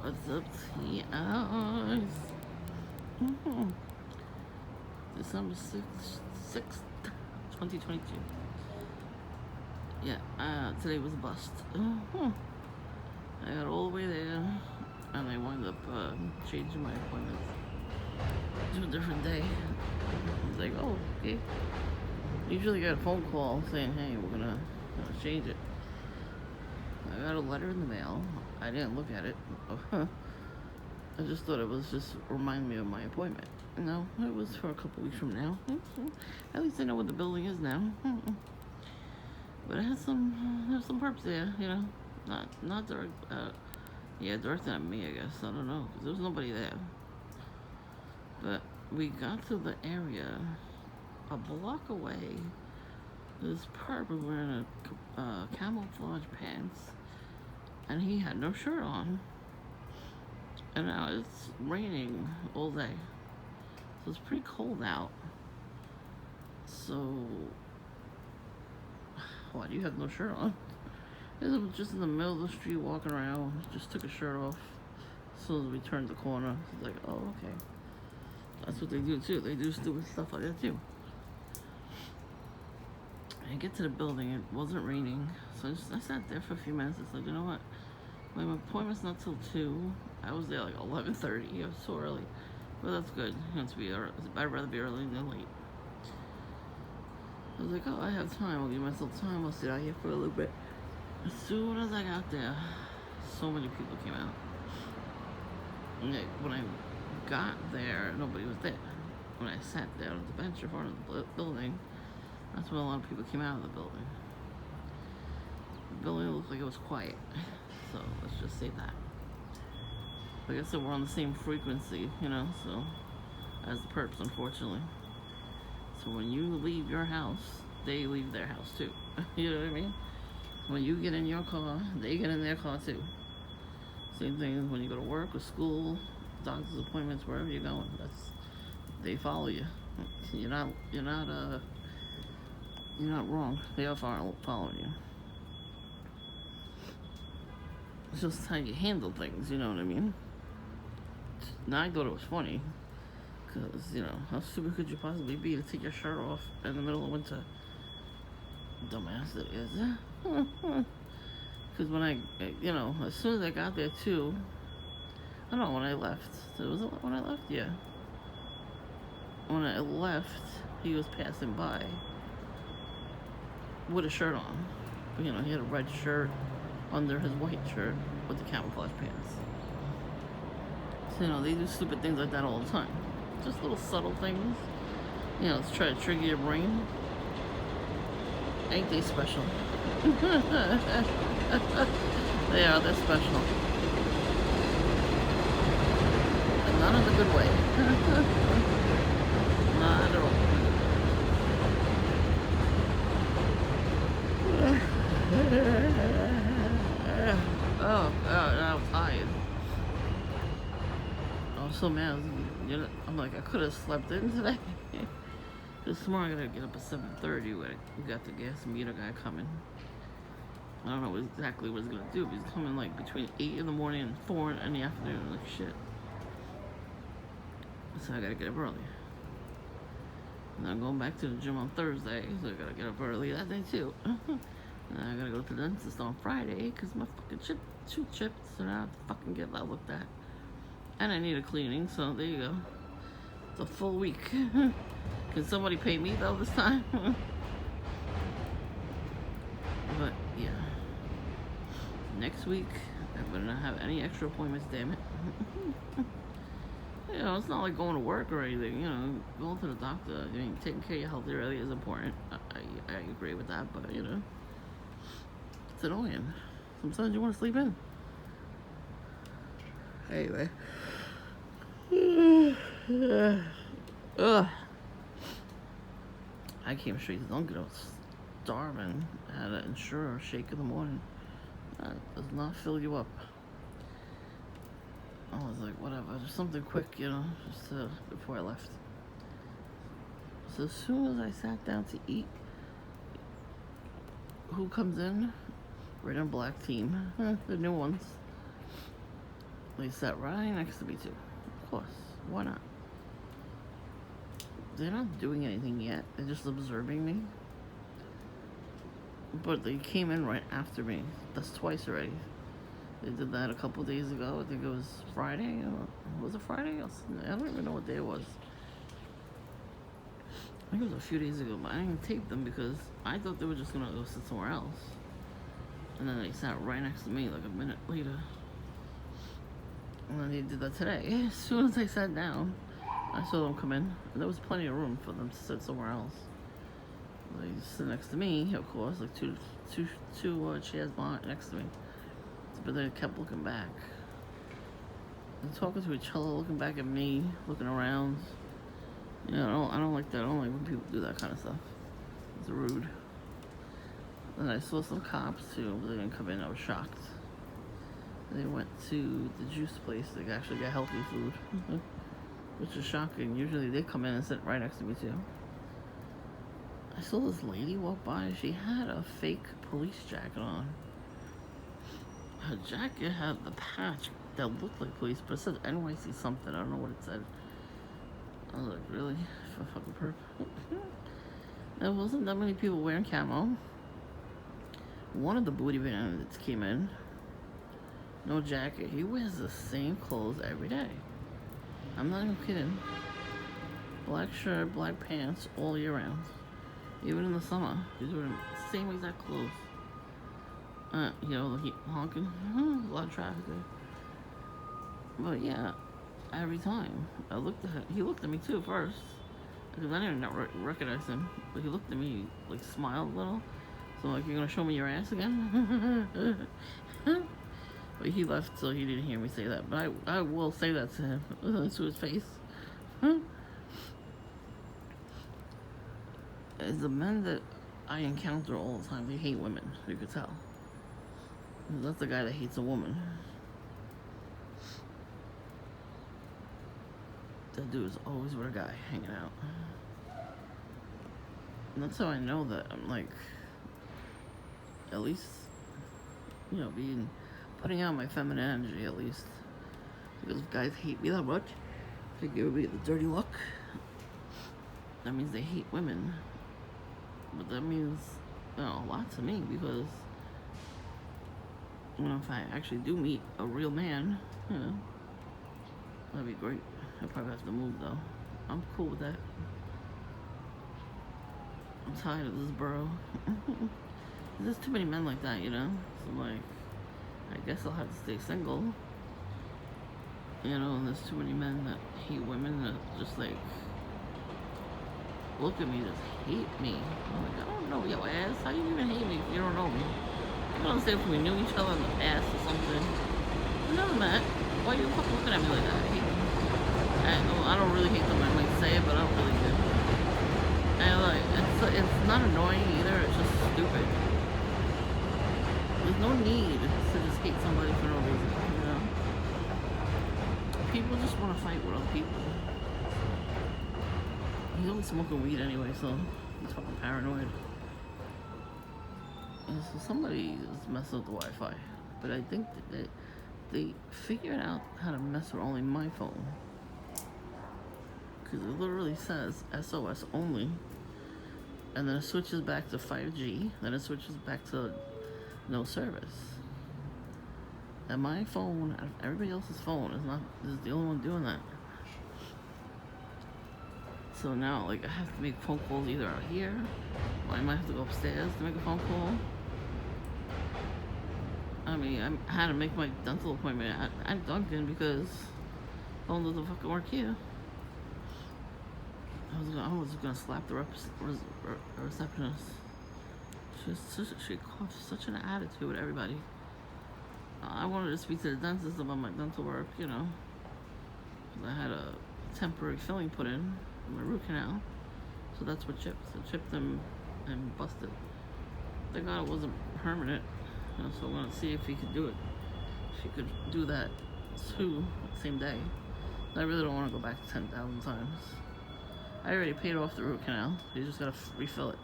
What's up, TIs? Mm-hmm. December 6th, 2022. Yeah, today was a bust. I got all the way there, and I wound up changing my appointment to a different day. I was like, oh, okay. Usually get a phone call saying, hey, we're gonna change it. I got a letter in the mail. I didn't look at it. I just thought it was just remind me of my appointment. No, it was for a couple weeks from now. At least I know what the building is now. But it has some perps there, you know. Not direct. Directed at me, I guess. I don't know, because there was nobody there. But we got to the area a block away. This perp was wearing a camouflage pants, and he had no shirt on. And now it's raining all day, so it's pretty cold out. So why do you have no shirt on? He was just in the middle of the street walking around, just took his shirt off as soon as we turned the corner. It's like, oh, okay. That's what they do too. They do stupid stuff like that too. I get to the building, it wasn't raining, so I sat there for a few minutes. I said, you know what? My appointment's not till 2. I was there like 11:30. It was so early. But that's good. I'd rather be early than late. I was like, oh, I have time. I'll give myself time. I'll sit out here for a little bit. As soon as I got there, so many people came out. And when I got there, nobody was there. When I sat there on the bench in front of the building, that's when a lot of people came out of the building. The building looked like it was quiet. So let's just say that. Like I said, we're on the same frequency, you know, so as the perps, unfortunately. So when you leave your house, they leave their house too. You know what I mean? When you get in your car, they get in their car too. Same thing as when you go to work or school, doctor's appointments, wherever you're going. They follow you. You're not wrong. They are following you. It's just how you handle things, you know what I mean? Now I thought it was funny, because, you know, how stupid could you possibly be to take your shirt off in the middle of winter? Dumbass it is. Because when as soon as I got there too, I don't know, when I left, was it when I left? Yeah. When I left, he was passing by with a shirt on. You know, he had a red shirt under his white shirt with the camouflage pants. So, you know, they do stupid things like that all the time. Just little subtle things, you know, to try to trigger your brain. Ain't they special? They're special. And not in a good way. Not at all. Oh, I was tired. I was so mad. I'm like, I could have slept in today. This morning I gotta get up at 7:30 when we got the gas meter guy coming. I don't know exactly what he's gonna do. He's coming like between 8 in the morning and 4 in the afternoon. Like shit. So I gotta get up early. And I'm going back to the gym on Thursday, so I gotta get up early that day too. And I gotta go to the dentist on Friday because my fucking tooth chipped, so now I have to fucking get that looked at. And I need a cleaning, so there you go. It's a full week. Can somebody pay me though this time? But yeah. Next week, I better not have any extra appointments, damn it. You know, it's not like going to work or anything, you know, going to the doctor. I mean, taking care of your health really is important. I agree with that, but you know, it's annoying. Sometimes you want to sleep in. Anyway. Ugh. I came straight to Dunkin'. I was starving. I had an Ensure shake in the morning. That does not fill you up. I was like, whatever, just something quick, you know, just before I left. So as soon as I sat down to eat, who comes in? Red and black team. The new ones. They sat right next to me too. Of course, why not? They're not doing anything yet. They're just observing me. But they came in right after me. That's twice already. They did that a couple days ago. I think it was Friday. Was it Friday? I don't even know what day it was. I think it was a few days ago, but I didn't tape them because I thought they were just gonna go sit somewhere else. And then they sat right next to me like a minute later. And then they did that today. As soon as I sat down, I saw them come in. And there was plenty of room for them to sit somewhere else. They sit next to me, of course, like two chairs next to me. But they kept looking back. And talking to each other, looking back at me, looking around. Yeah, I don't like that. I don't like when people do that kind of stuff. It's rude. And I saw some cops too, but they didn't come in. I was shocked. They went to the juice place. They actually got healthy food, which is shocking. Usually they come in and sit right next to me too. I saw this lady walk by. She had a fake police jacket on. Her jacket had the patch that looked like police, but it said NYC something. I don't know what it said. I was like, really? For fucking perp? There wasn't that many people wearing camo. One of the booty bandits came in. No jacket. He wears the same clothes every day. I'm not even kidding. Black shirt, black pants, all year round. Even in the summer, he's wearing the same exact clothes. He honking. A lot of traffic there. But yeah, every time I looked at him, he looked at me too first. Because I didn't even recognize him. But he looked at me, like smiled a little. So I'm like, you're gonna show me your ass again? But he left, so he didn't hear me say that. But I will say that to him, to his face. As the men that I encounter all the time, they hate women. You could tell. That's the guy that hates a woman. That dude is always with a guy hanging out. And that's how I know that I'm like, at least, putting out my feminine energy at least. Because if guys hate me that much, they give me the dirty look. That means they hate women. But that means, a lot to me because, if I actually do meet a real man, that'd be great. I'll probably have to move though. I'm cool with that. I'm tired of this borough. There's too many men like that, So I'm like, I guess I'll have to stay single. And there's too many men that hate women that just like look at me, just hate me. I'm like, I don't know your ass. How you even hate me if you don't know me? You don't understand if we knew each other in the past or something. We never met. Why you fucking looking at me like that? I hate them. I don't really hate them. I might say it, but I don't really do. And like, it's not annoying either. It's just stupid. There's no need to just hate somebody for no reason. People just want to fight with other people. He's only smoking weed anyway, so he's fucking paranoid. And so somebody is messing with the Wi-Fi. But I think that they figured out how to mess with only my phone. Because it literally says SOS only. And then it switches back to 5G. Then it switches back to no service. And my phone, everybody else's phone, is the only one doing that. So now, like, I have to make phone calls either out here, or I might have to go upstairs to make a phone call. I mean, I had to make my dental appointment at Dunkin' because phone doesn't fucking work here. I was gonna slap the receptionist. She caused such an attitude with everybody. I wanted to speak to the dentist about my dental work, I had a temporary filling put in my root canal, so that's what chipped. So it chipped them and busted. Thank God it wasn't permanent, so I'm gonna see if he could do it. If he could do that too, the same day. I really don't want to go back 10,000 times. I already paid off the root canal. You just gotta refill it.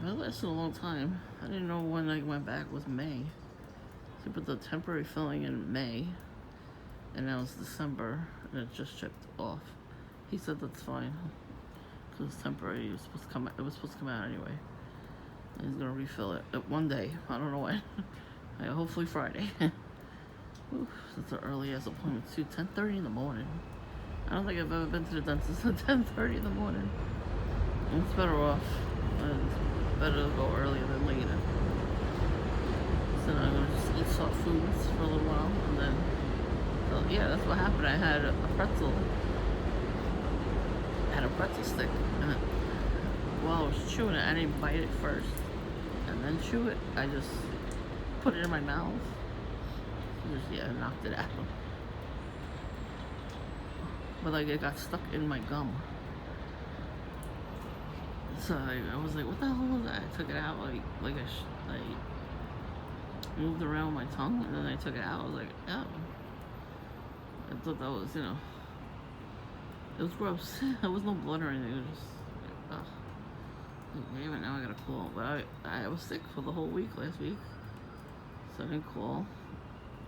That lasted a long time. I didn't know when I went back was May. He put the temporary filling in May, and now it's December, and it just chipped off. He said that's fine, because temporary was supposed to come. It was supposed to come out anyway. And he's gonna refill it one day. I don't know when. Hopefully Friday. Oof, that's an early ass appointment too. 10:30 in the morning. I don't think I've ever been to the dentist at 10:30 in the morning. It's better off. It's better to go earlier than later. So now I'm gonna just eat soft foods for a little while, and then, so yeah, that's what happened. I had a pretzel. I had a pretzel stick, and while I was chewing it, I didn't bite it first, and then chew it. I just put it in my mouth. Just knocked it out. But like it got stuck in my gum. So I was like, what the hell was that? I took it out like I moved around my tongue, and then I took it out. I was like, oh. I thought that was, it was gross. There was no blood or anything. It was just like, ugh. Like, damn it, now I gotta call. But I was sick for the whole week last week, so I didn't call.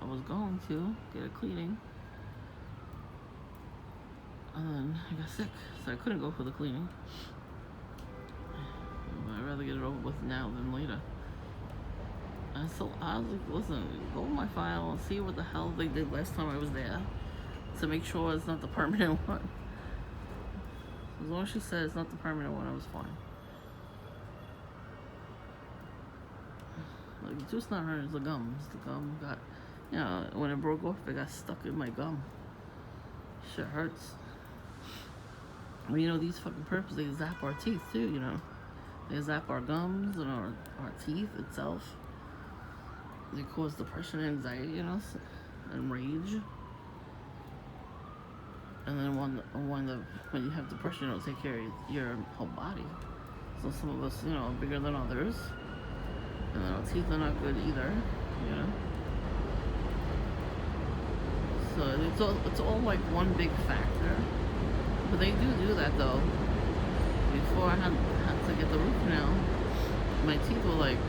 I was going to get a cleaning, and then I got sick, so I couldn't go for the cleaning. But I'd rather get it over with now than later. And so I was like, listen, go in my file and see what the hell they did last time I was there, to make sure it's not the permanent one. As long as she said it's not the permanent one, I was fine. Like, it's just not hurt, it's the gums. The gum got, when it broke off, it got stuck in my gum. Shit hurts. Well, these fucking perps, they zap our teeth too, They zap our gums and our teeth itself. They cause depression and anxiety, and rage. And then when you have depression, it'll take care of your whole body. So some of us, are bigger than others. And then our teeth are not good either, So it's all like one big factor. But they do that though. Before I had to get the root canal, my teeth were like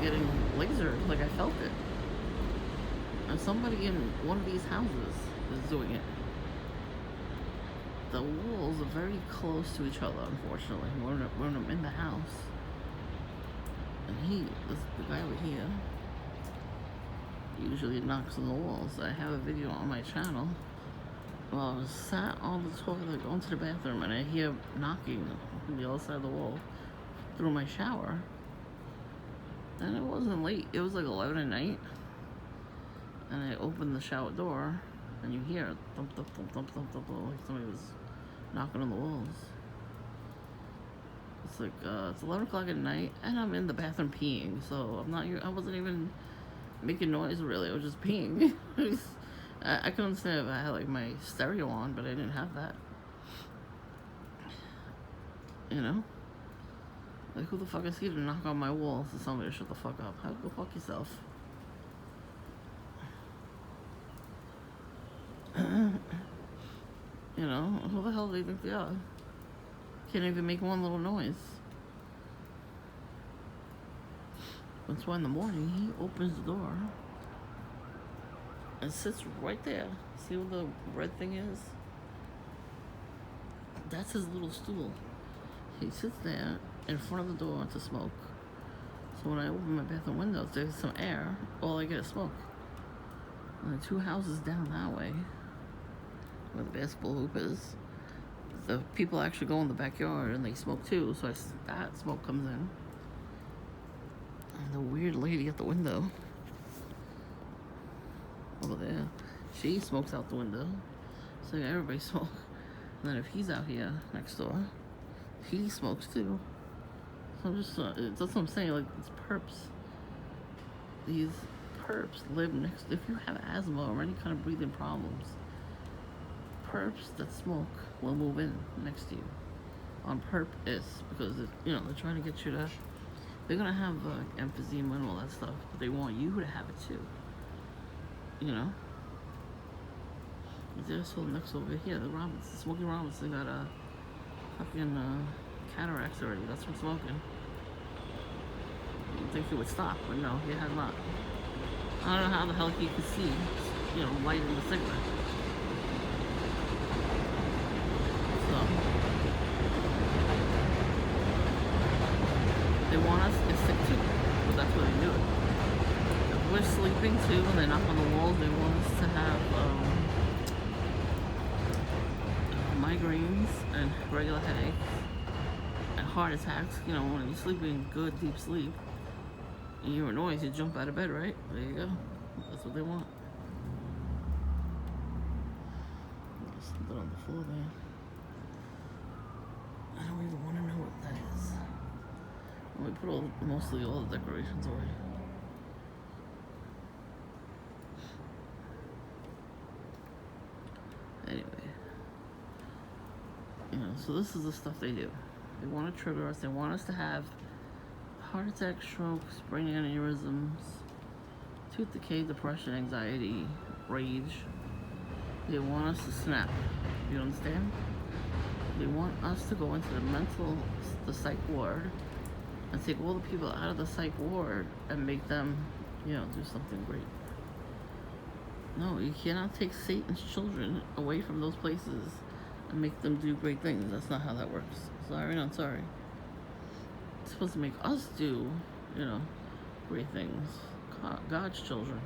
getting lasered, like I felt it. And somebody in one of these houses is doing it. The walls are very close to each other, unfortunately, when I'm in the house. And the guy over here, usually knocks on the walls. I have a video on my channel. Well, I was sat on the toilet going to the bathroom, and I hear knocking on the other side of the wall through my shower. And it wasn't late. It was like 11 at night. And I opened the shower door, and you hear thump, thump, thump, thump, thump, thump, like somebody was knocking on the walls. It's like, it's 11 o'clock at night, and I'm in the bathroom peeing, so I wasn't even making noise, really. I was just peeing. I couldn't understand if I had, like, my stereo on, but I didn't have that. Like, who the fuck is here to knock on my walls to tell me to shut the fuck up? Go fuck yourself. Who the hell do they think they are? Can't even make one little noise. That's why in the morning he opens the door and sits right there. See what the red thing is? That's his little stool. He sits there in front of the door to smoke. So when I open my bathroom windows, there's some air. All I get is smoke. And the 2 houses down that way, where the basketball hoop is, the people actually go in the backyard and they smoke too. So that smoke comes in. And the weird lady at the window over there, she smokes out the window. So everybody smokes. And then if he's out here next door, he smokes too. So I'm just, that's what I'm saying, like, it's perps. These perps live next, if you have asthma or any kind of breathing problems, perps that smoke will move in next to you on purpose, because, they're trying to get you to, they're going to have emphysema and all that stuff, but they want you to have it too. There's one next over here, the Smokey Robinson got a fucking cataracts already. That's from smoking. You'd think he would stop, but no, he has not. I don't know how the hell he could see, lighting the cigarette. So they want us to get sick too, but that's what they do. If we're sleeping too, and they knock on the walls, they want us to have migraines and regular headaches and heart attacks. When you're sleeping good, deep sleep, and you hear a noise, you jump out of bed, right? There you go. That's what they want. There's something on the floor there. I don't even want to know what that is. We put mostly all the decorations away. Anyway, so this is the stuff they do. They want to trigger us. They want us to have heart attacks, strokes, brain aneurysms, tooth decay, depression, anxiety, rage. They want us to snap. You understand? They want us to go into the psych ward, and take all the people out of the psych ward and make them, do something great. No, you cannot take Satan's children away from those places and make them do great things. That's not how that works. Sorry, not sorry. It's supposed to make us do, great things. God's children.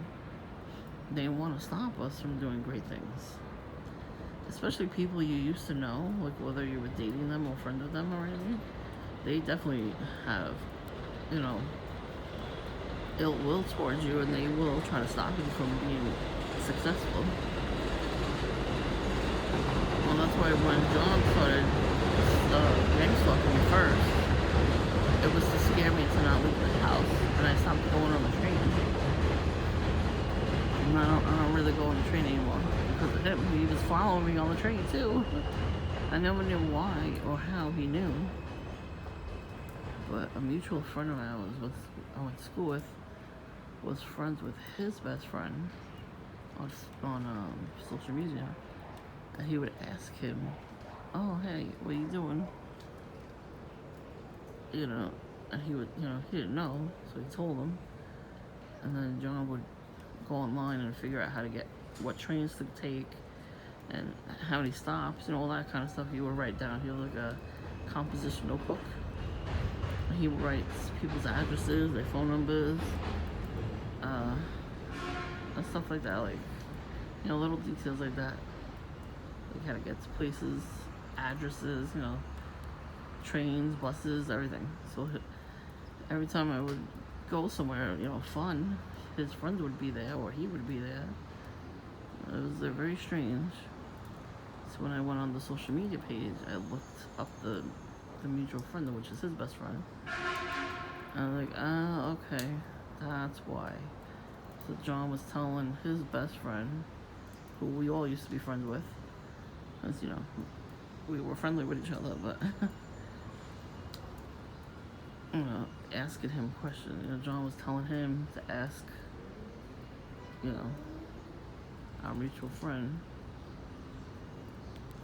They want to stop us from doing great things. Especially people you used to know, like whether you were dating them or friend with them or anything. They definitely have, ill will towards you, and they will try to stop you from being successful. Well, that's why when John started gang stalking me first, it was to scare me to not leave the house, and I stopped going on the train. And I don't really go on the train anymore because of him. He was following me on the train too. I never knew why or how he knew. But a mutual friend of ours I went to school with was friends with his best friend on social media, and he would ask him, "Oh, hey, what are you doing?" And he would, he didn't know, so he told him, and then John would go online and figure out how to get what trains to take and how many stops and all that kind of stuff. He would write down. He had like a composition notebook. He writes people's addresses, their phone numbers, and stuff like that. Like, little details like that. Like how to get to places, addresses, trains, buses, everything. So every time I would go somewhere, fun, his friend would be there or he would be there. It was very strange. So when I went on the social media page, I looked up the mutual friend, which is his best friend. And I was like, okay, that's why. So John was telling his best friend, who we all used to be friends with, because, we were friendly with each other, but, asking him questions. John was telling him to ask, our mutual friend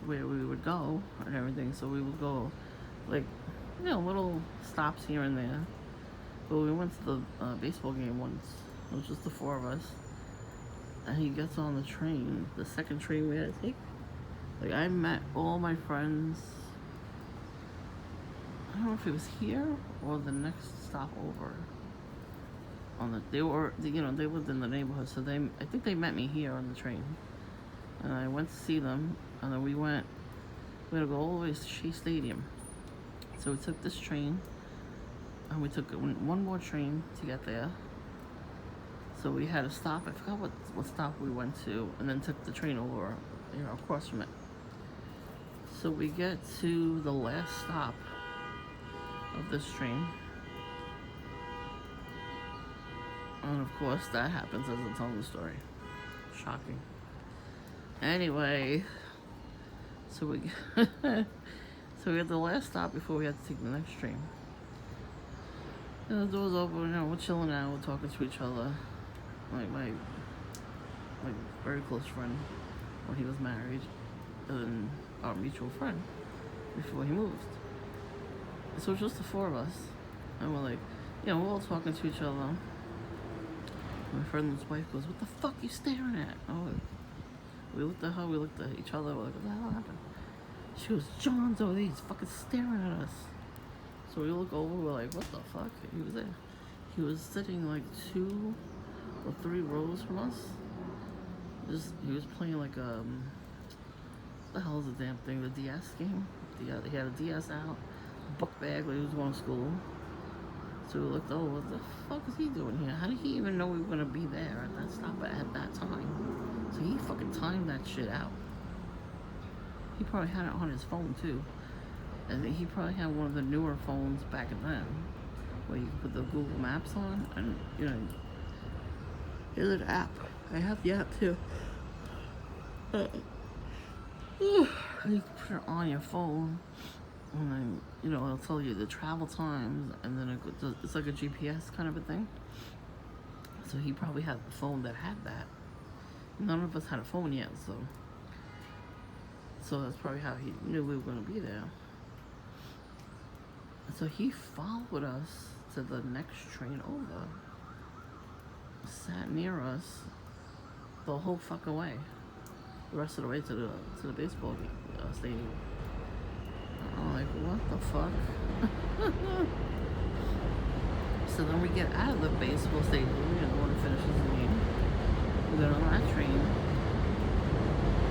where we would go and everything. So we would go, like, little stops here and there. But we went to the baseball game once. It was just the four of us. And he gets on the train, the second train we had to take. Like, I met all my friends. I don't know if it was here or the next stop over. They lived in the neighborhood, so I think they met me here on the train. And I went to see them, and then we had to go all the way to Shea Stadium. So we took this train, and we took one more train to get there. So we had to stop. I forgot what stop we went to, and then took the train over, across from it. So we get to the last stop of this train. And of course, that happens as I'm telling the story. Shocking. Anyway, so we had the last stop before we had to take the next train. And the door's open, we're chilling out, we're talking to each other. Like my very close friend when he was married, and our mutual friend before he moved. So it's just the four of us, and we're like, we're all talking to each other. My friend's wife goes, "What the fuck you staring at?" Oh, we looked at her, we looked at each other, we're like, "What the hell happened?" She goes, "John's over there, he's fucking staring at us." So we look over, we're like, "What the fuck?" He was there. He was sitting like 2 or 3 rows from us. He was playing like what the hell is the damn thing? The DS game. He had a DS out, book bag when he was going to school. So we looked, oh, what the fuck is he doing here? How did he even know we were gonna be there at that stop at that time? So he fucking timed that shit out. He probably had it on his phone too. And he probably had one of the newer phones back then, where you can put the Google Maps on, and you know, here's an app. I have the app too. You can put it on your phone, and then, you know, it'll tell you the travel times, and then it's like a GPS kind of a thing. So he probably had the phone that had that. None of us had a phone yet, so that's probably how he knew we were going to be there. So he followed us to the next train over, sat near us the whole fucking way, the rest of the way to the baseball stadium. I'm like, what the fuck? So then we get out of the baseball stadium, you know, when it finishes the game. We get on that train,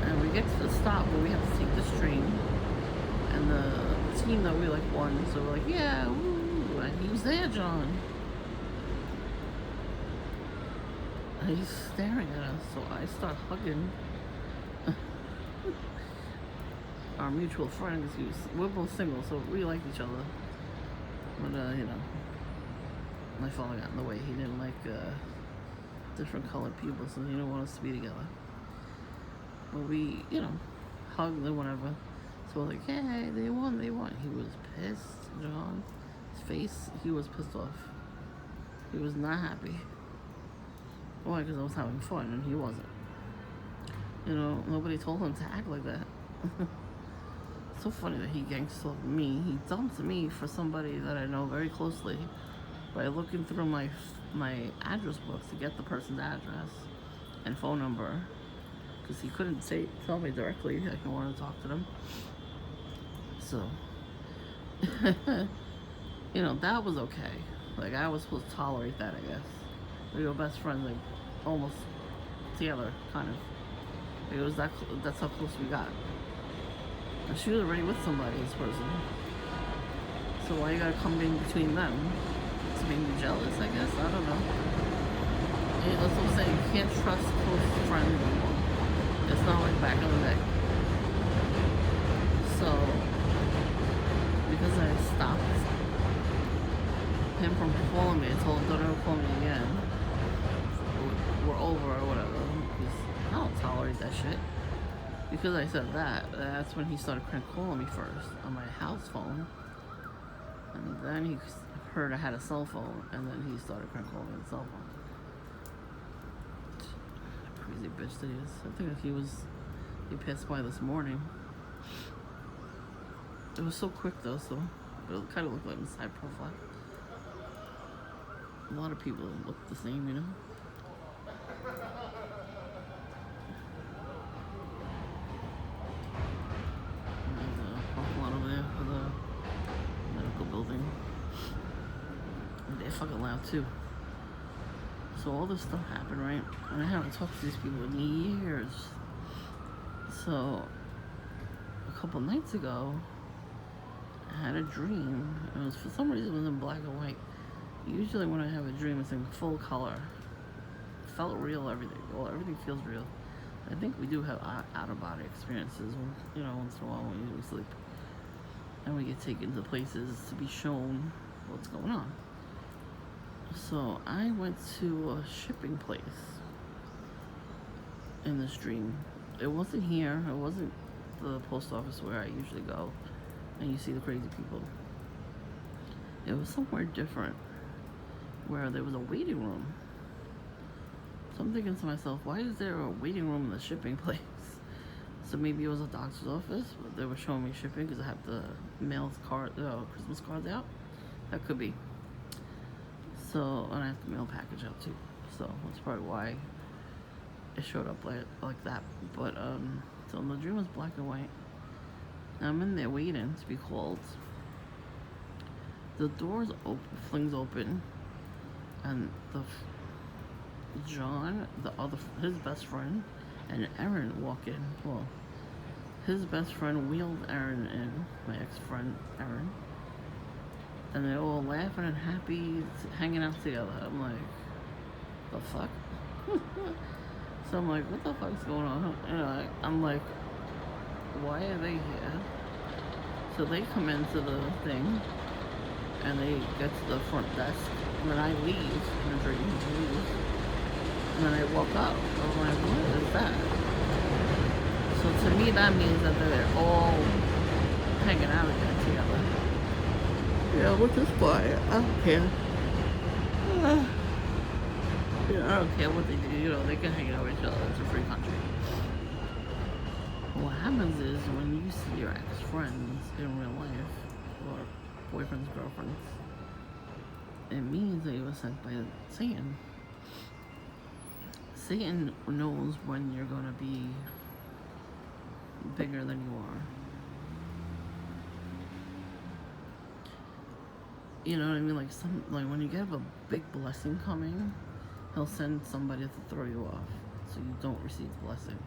and we get to the stop where we have to take this train, and the team that we like won, so we're like, yeah, woo, and he was there, John. And he's staring at us, so I start hugging our mutual friend, because we're both single, so we like each other. But, you know, my father got in the way. He didn't like different colored people, so he didn't want us to be together. But we, you know, hugged and whatever. So we're like, hey, they won. He was pissed, John. His face, he was pissed off. He was not happy. Why? Because I was having fun, and he wasn't. You know, nobody told him to act like that. So funny that he gangsta me. He dumped me for somebody that I know very closely by looking through my address books to get the person's address and phone number, because he couldn't tell me directly that he wanted to talk to them. So, you know, that was okay. Like, I was supposed to tolerate that, I guess. We were best friends, like, almost together, kind of. Like, it was that's how close we got. And she was already with somebody, this person. So why you gotta come in between them? To make me jealous, I guess? I don't know. Yeah, that's what I'm saying. You can't trust close friends anymore. It's not like back in the day. So, because I stopped him from calling me, I told him, don't ever call me again. We're over or whatever. Because I don't tolerate that shit. Because I said that, that's when he started calling me first on my house phone. And then he heard I had a cell phone, and then he started calling me on the cell phone. Crazy bitch that he is. I think he passed by this morning. It was so quick though, so it kind of looked like a side profile. A lot of people look the same, you know? Building. And they're fucking loud too. So all this stuff happened, right? And I haven't talked to these people in years. So a couple nights ago, I had a dream. It was, for some reason, it was in black and white. Usually when I have a dream, it's in full color. It felt real, everything. Well, everything feels real. I think we do have out-of-body experiences, you know, once in a while when we sleep. And we get taken to places to be shown what's going on. So I went to a shipping place in this dream. It wasn't here. It wasn't the post office where I usually go and you see the crazy people. It was somewhere different, where there was a waiting room. So I'm thinking to myself, why is there a waiting room in the shipping place? So maybe it was a doctor's office, but they were showing me shipping because I have the Christmas cards out. That could be. So, and I have the mail package out too. so that's probably why it showed up like that. But so the dream was black and white. I'm in there waiting to be called. The doors flings open, and John, his best friend, and Aaron walk in. Well, his best friend wheeled Aaron in, my ex-friend Aaron, and they're all laughing and happy, hanging out together. I'm like, the fuck? So I'm like, what the fuck's going on? You know, I'm like, why are they here? So they come into the thing, and they get to the front desk. And then I leave in a dream, and then I woke up. I'm like, what is that? So to me, that means that they're all hanging out again together. Yeah, which is fine. I don't care. I don't care what they do. You know, they can hang out with each other. It's a free country. What happens is when you see your ex-friends in real life, or boyfriends, girlfriends, it means that you were sent by Satan. Satan knows when you're going to be bigger than you are. You know what I mean? Like when you get a big blessing coming, he'll send somebody to throw you off so you don't receive the blessing.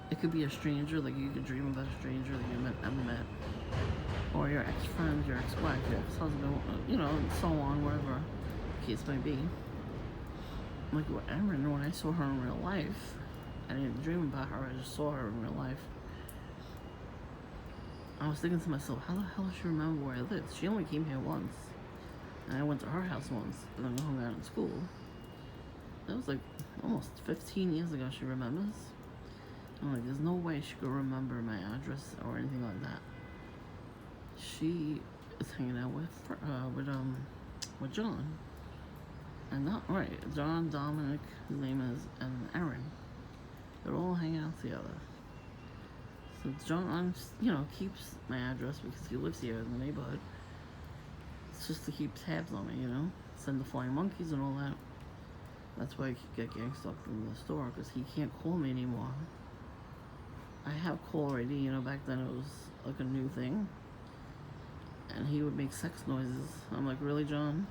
It could be a stranger, like you could dream about a stranger that you never met, or your ex-friend, your ex-wife, your ex-husband, you know, and so on, whatever the case may be. Like with Erin, when I saw her in real life, I didn't dream about her, I just saw her in real life. I was thinking to myself, how the hell does she remember where I lived? She only came here once, and I went to her house once, and then we hung out in school. That was like almost 15 years ago, she remembers. I'm like, there's no way she could remember my address or anything like that. She is hanging out with John. And not right. John, Dominic, his name is, and Aaron. They're all hanging out together. So John, you know, keeps my address because he lives here in the neighborhood. It's just to keep tabs on me, you know? Send the flying monkeys and all that. That's why I get gang stalked in the store, because he can't call me anymore. I have call ID, you know, back then it was like a new thing. And he would make sex noises. I'm like, really, John?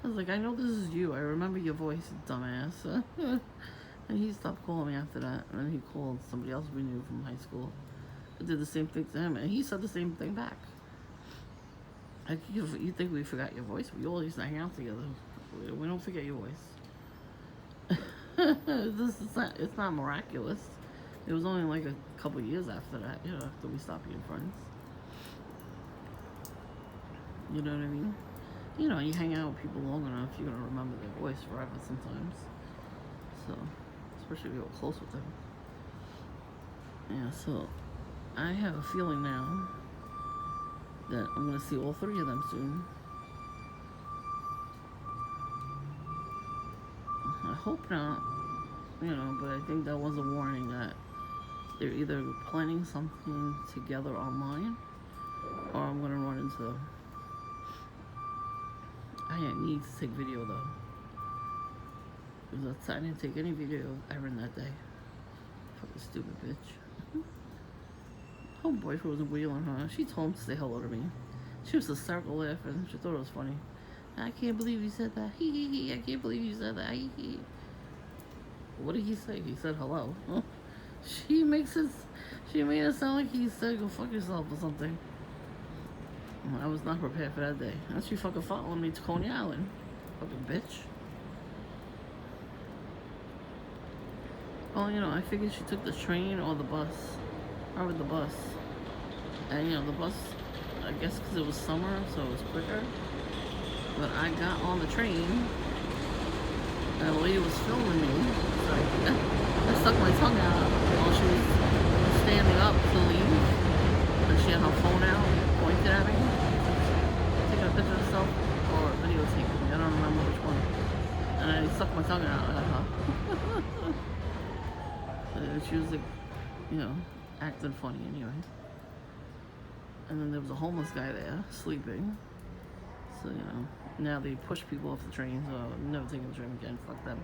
I was like, I know this is you. I remember your voice, dumbass. And he stopped calling me after that. And then he called somebody else we knew from high school. I did the same thing to him, and he said the same thing back. Like, you think we forgot your voice? We all used to hang out together. We don't forget your voice. It's not miraculous. It was only like a couple years after that, you know, after we stopped being friends. You know what I mean? You know, you hang out with people long enough, you're gonna remember their voice forever sometimes. So, especially if you're close with them. Yeah, so I have a feeling now that I'm gonna see all three of them soon. I hope not, you know, but I think that was a warning that they're either planning something together online, or I'm gonna run into them. I need to take video though, because I didn't take any video of Erin that day. Fucking stupid bitch. Her boyfriend was wheeling her. She told him to say hello to me. She was hysterical laughing. She thought it was funny. I can't believe you said that. Hee hee hee. I can't believe you said that. Hee hee. What did he say? He said hello. She made it sound like he said go fuck yourself or something. I was not prepared for that day. And she fucking followed me to Coney Island. Fucking bitch. Well, you know, I figured she took the train or the bus. Probably the bus. And, you know, the bus, I guess because it was summer, so it was quicker. But I got on the train, and the lady was filming me. So I stuck my tongue out while she was standing up to leave. And she had her phone out, pointed at me, taking a picture of herself, or videotaping me. I don't remember which one. And I stuck my tongue out at her. And she was like, you know, acting funny anyway. And then there was a homeless guy there, sleeping. So, now they push people off the train, so I'm never taking the train again. Fuck them.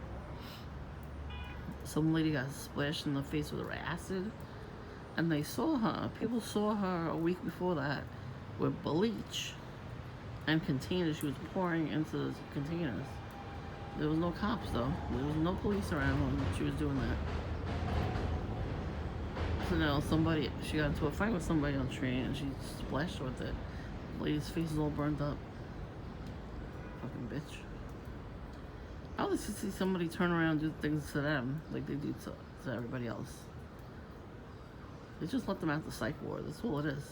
Some lady got splashed in the face with acid, and they saw her. People saw her a week before that with bleach and containers. She was pouring into the containers. There was no cops, though. There was no police around when she was doing that. So now she got into a fight with somebody on the train, and she splashed with it. The lady's face is all burned up. Fucking bitch. I always see somebody turn around and do things to them like they do to everybody else. They just let them out the psych ward. That's all it is.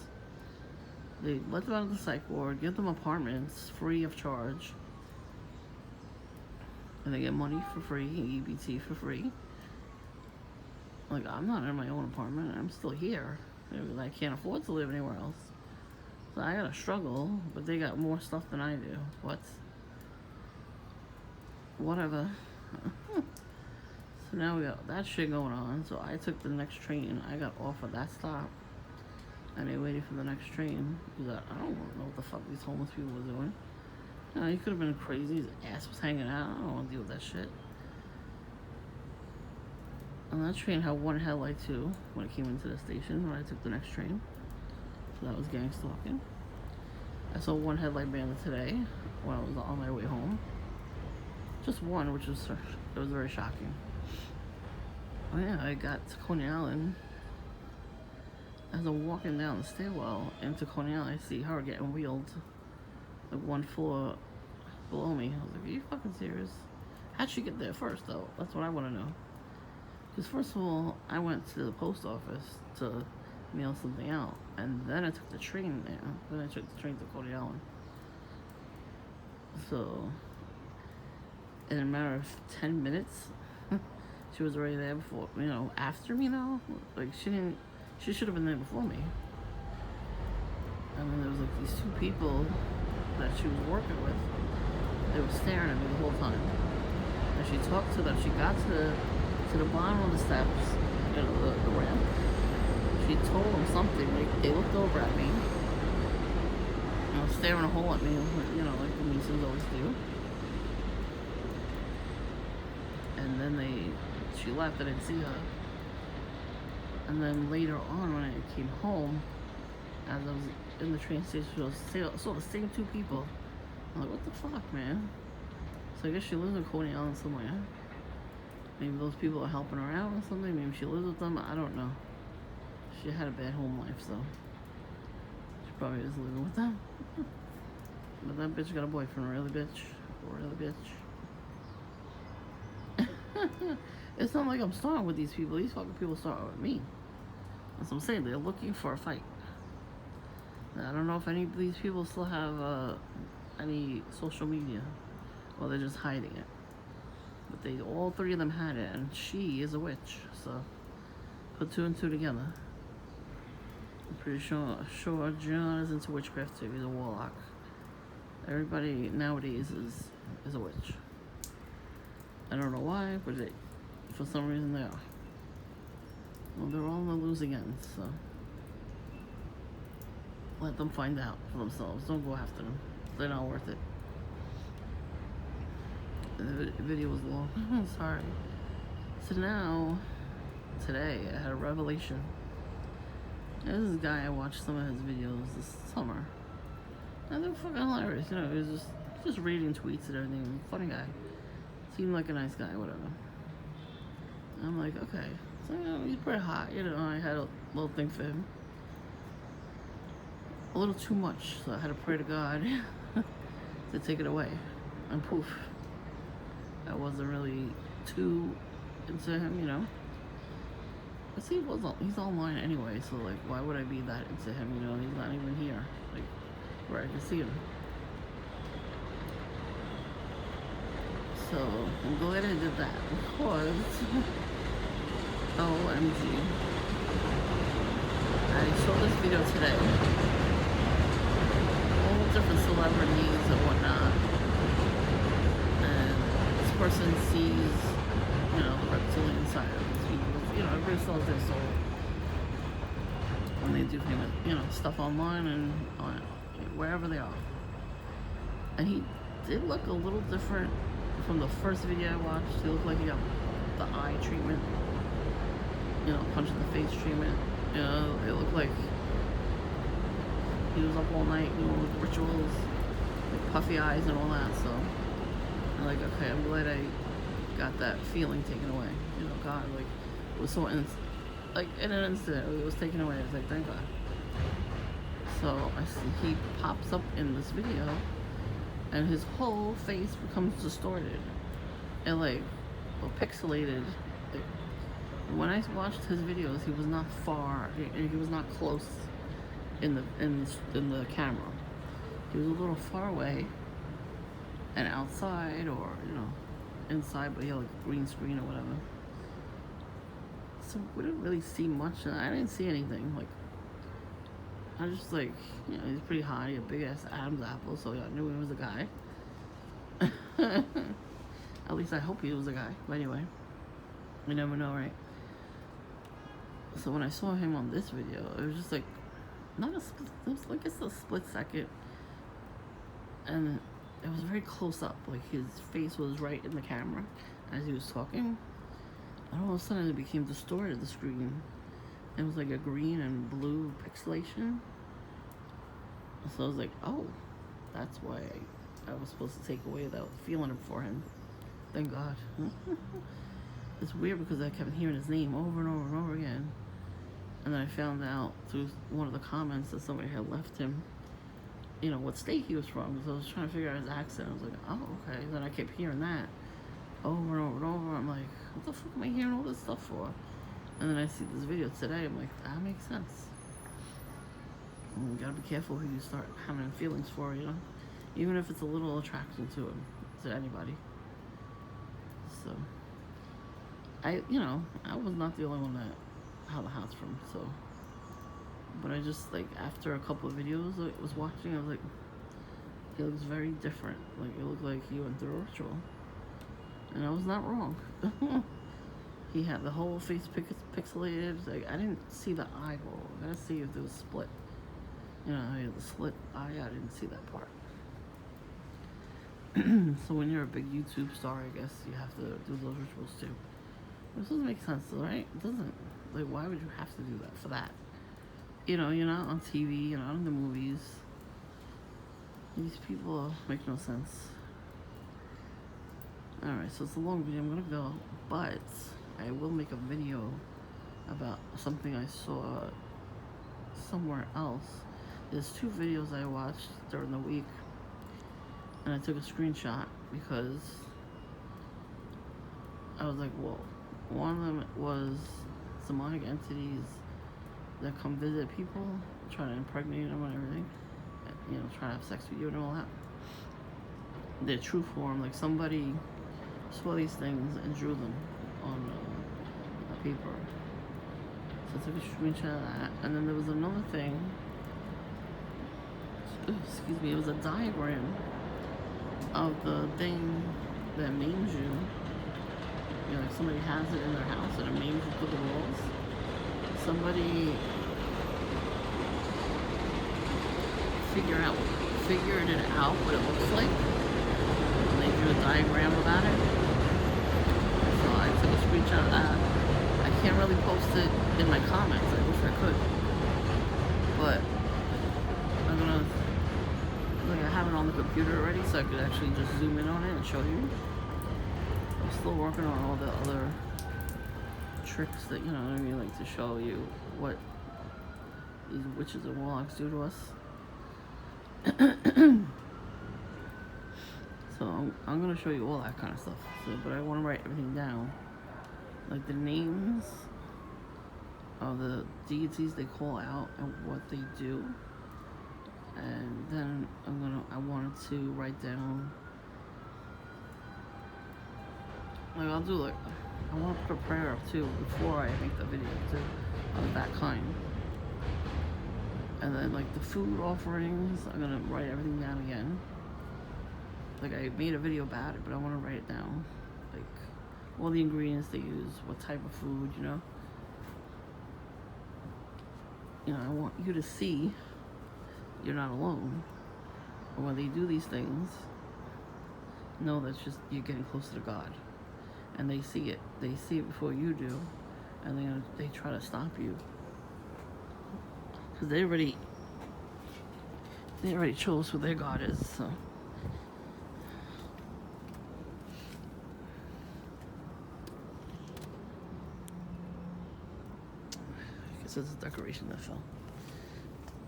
They let them out of the psych ward, give them apartments free of charge, and they get money for free, EBT for free. Like, I'm not in my own apartment. I'm still here. I can't afford to live anywhere else. So I gotta struggle, but they got more stuff than I do. Whatever. So now we got that shit going on. So I took the next train. I got off at that stop, and they waited for the next train. Because I don't know what the fuck these homeless people were doing. He could have been crazy. His ass was hanging out. I don't want to deal with that shit. And that train had one headlight too when it came into the station when I took the next train. So that was gang stalking. I saw one headlight bandit today when I was on my way home. Just one, which was very shocking. Oh yeah, I got to Coney Island. As I'm walking down the stairwell into Coney Island, I see her getting wheeled like one floor below me. I was like, are you fucking serious? How'd she get there first though? That's what I want to know. Because first of all, I went to the post office to mail something out, and then I took the train there. Then I took the train to Coney Island. So, in a matter of 10 minutes, she was already there before, after me now. Like, she should have been there before me. And then there was like these two people that she was working with. They were staring at me the whole time. And she talked to them. She got to the bottom of the steps, the ramp. She told them something. They looked over at me, staring a hole at me, like the nieces always do. And then she left. I didn't see her. And then later on, when I came home, as I was in the train station, I saw the same two people. I'm like, what the fuck, man? So I guess she lives in Coney Island somewhere. Maybe those people are helping her out or something. Maybe she lives with them. I don't know. She had a bad home life, so she probably is living with them. But that bitch got a boyfriend, really, bitch. Really, bitch. It's not like I'm starting with these people. These fucking people starting with me. That's what I'm saying. They're looking for a fight. I don't know if any of these people still have any social media, or they're just hiding it. But all three of them had it, and she is a witch. So put two and two together. I'm pretty sure John is into witchcraft too. He's a warlock. Everybody nowadays is a witch. I don't know why, but for some reason they are. Well, they're all on the losing end, so let them find out for themselves. Don't go after them. They're not worth it. The video was long. Sorry. So now, today, I had a revelation. There's this guy, I watched some of his videos this summer. And they're fucking hilarious. He was just reading tweets and everything. Funny guy. Seemed like a nice guy, whatever. And I'm like, okay. So, he's pretty hot. I had a little thing for him. A little too much. So I had to pray to God to take it away. And poof. I wasn't really too into him, But see, he's online anyway, so, like, why would I be that into him, He's not even here, like, where I can see him. So, I'm glad I did that, because, OMG. I saw this video today. All different celebrities and whatnot. Person sees, the reptilian side of these people. Everybody sells their soul when they do famous, stuff online and wherever they are. And he did look a little different from the first video I watched. He looked like he got the eye treatment, you know, punch in the face treatment. You know, it looked like he was up all night doing rituals, like puffy eyes and all that. So I'm like, okay, I'm glad I got that feeling taken away. You know, God, like, it was so like in an instant it was taken away. I was like, thank God. So I see he pops up in this video, and his whole face becomes distorted and like, well, pixelated. Like, when I watched his videos, he was not far. He was not close in the camera. He was a little far away and outside, or you know, inside, but he had like a green screen or whatever. So we didn't really see much. I didn't see anything. Like, I was just like, you know, he's pretty high, a big ass Adam's apple, so I knew he was a guy. At least I hope he was a guy. But anyway, you never know, right? So when I saw him on this video, it was just like, not a split, it was like it's a split second, and it was very close up. Like his face was right in the camera as he was talking, and all of a sudden it became distorted. The screen, it was like a green and blue pixelation. So I was like, oh, that's why I was supposed to take away that feeling for him. Thank God. It's weird because I kept hearing his name over and over and over again. And then I found out through one of the comments that somebody had left him, you know, what state he was from. Because I was trying to figure out his accent. I was like, oh, okay. Then I kept hearing that over and over and over. I'm like, what the fuck am I hearing all this stuff for? And then I see this video today. I'm like, that makes sense. And you gotta be careful who you start having feelings for, you know? Even if it's a little attraction to him, to anybody. So, I was not the only one that had the house from, so. But I just, like, after a couple of videos I was watching, I was like, he looks very different. Like, it looked like he went through a ritual. And I was not wrong. He had the whole face pixelated. Like, I didn't see the eyeball. I gotta see if it was split. You know, he had the split eye. I didn't see that part. So when you're a big YouTube star, I guess you have to do those rituals too. This doesn't make sense, right? It doesn't. Like, why would you have to do that for that? You know, you're not on TV, you're not in the movies. These people make no sense. Alright, so it's a long video. I'm gonna go, but I will make a video about something I saw somewhere else. There's 2 videos I watched during the week, and I took a screenshot because I was like, whoa. One of them was demonic entities that come visit people, try to impregnate them and everything, you know, try to have sex with you and all that. Their true form, like somebody saw these things and drew them on a paper. So I took a screenshot of that, and then there was another thing. Excuse me, it was a diagram of the thing that maims you. You know, like somebody has it in their house and it maims you to the walls. Somebody figured it out what it looks like. And they drew a diagram about it. So I took a screenshot of that. I can't really post it in my comments. I wish I could. But I'm gonna, like, I have it on the computer already, so I could actually just zoom in on it and show you. I'm still working on all the other tricks that, you know what I mean, like to show you what these witches and warlocks do to us. So I'm gonna show you all that kind of stuff. So, but I want to write everything down, like the names of the deities they call out and what they do. And then I wanted to write down, like, I'll do, like, I want to put a prayer up too before I make the video too, of that kind. And then, like, the food offerings, I'm gonna write everything down again. Like, I made a video about it, but I want to write it down, like all the ingredients they use, what type of food, you know. I want you to see you're not alone. And when they do these things, know that just you're getting closer to God, and they see it. They see it before you do, and they try to stop you because they already chose who their God is. So. I guess it's a decoration that fell,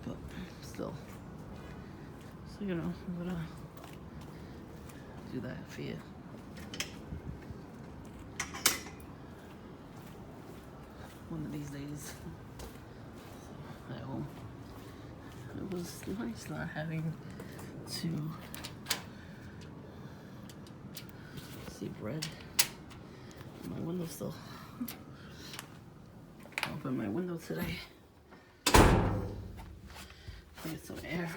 but still. So I'm gonna do that for you. One of these days. So, at home. It was nice not having to see bread in my windowsill. I'll open my window today. Get some air.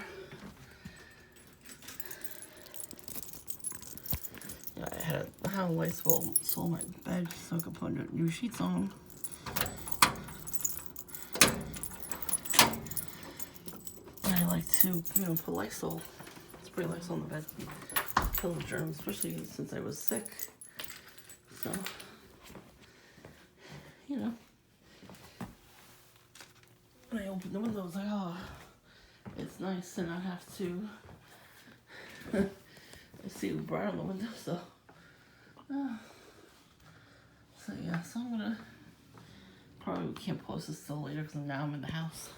I had a light sold my bed so I could put new sheets on. I like to, put Lysol, spray Lysol on the bed, kill the germs, especially since I was sick. So, when I opened the window, I was like, oh, it's nice to not have to see the bright on the window. So yeah, so I'm gonna probably can't post this till later because now I'm in the house.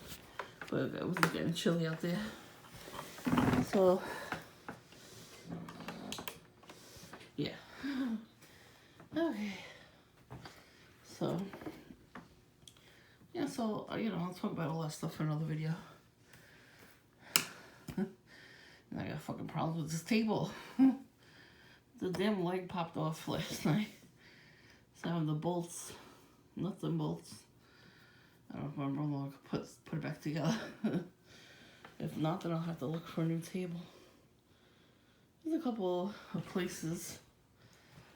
But it was getting chilly out there. So, yeah. Okay. So, yeah, so, I'll talk about all that stuff in another video. And I got fucking problems with this table. The damn leg popped off last night. So I have the bolts, nuts and bolts. I don't remember how long I could put it back together. If not, then I'll have to look for a new table. There's a couple of places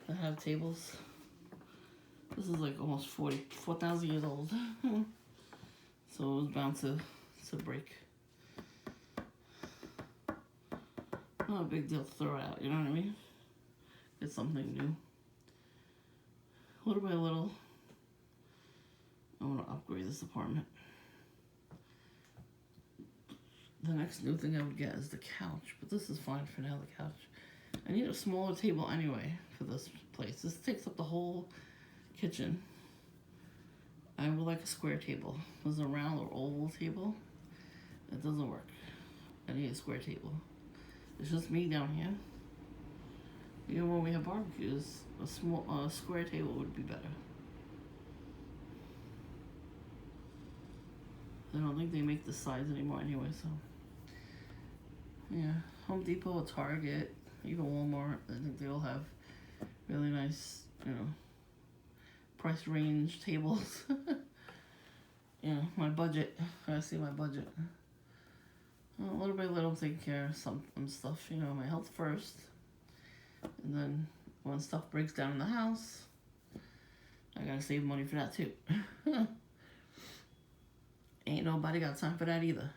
that have tables. This is like almost 4,000 years old. So it was bound to break. Not a big deal to throw it out, you know what I mean? Get something new. Little by little, I want to upgrade this apartment. The next new thing I would get is the couch, but this is fine for now, the couch. I need a smaller table anyway for this place. This takes up the whole kitchen. I would like a square table. There's a round or oval table. It doesn't work. I need a square table. It's just me down here. Even when we have barbecues, a square table would be better. I don't think they make the size anymore anyway, so. Yeah, Home Depot, Target, even Walmart, I think they all have really nice, price range tables. My budget, I see my budget. Well, little by little, I'm taking care of some stuff, my health first. And then when stuff breaks down in the house, I gotta save money for that too. Ain't nobody got time for that either.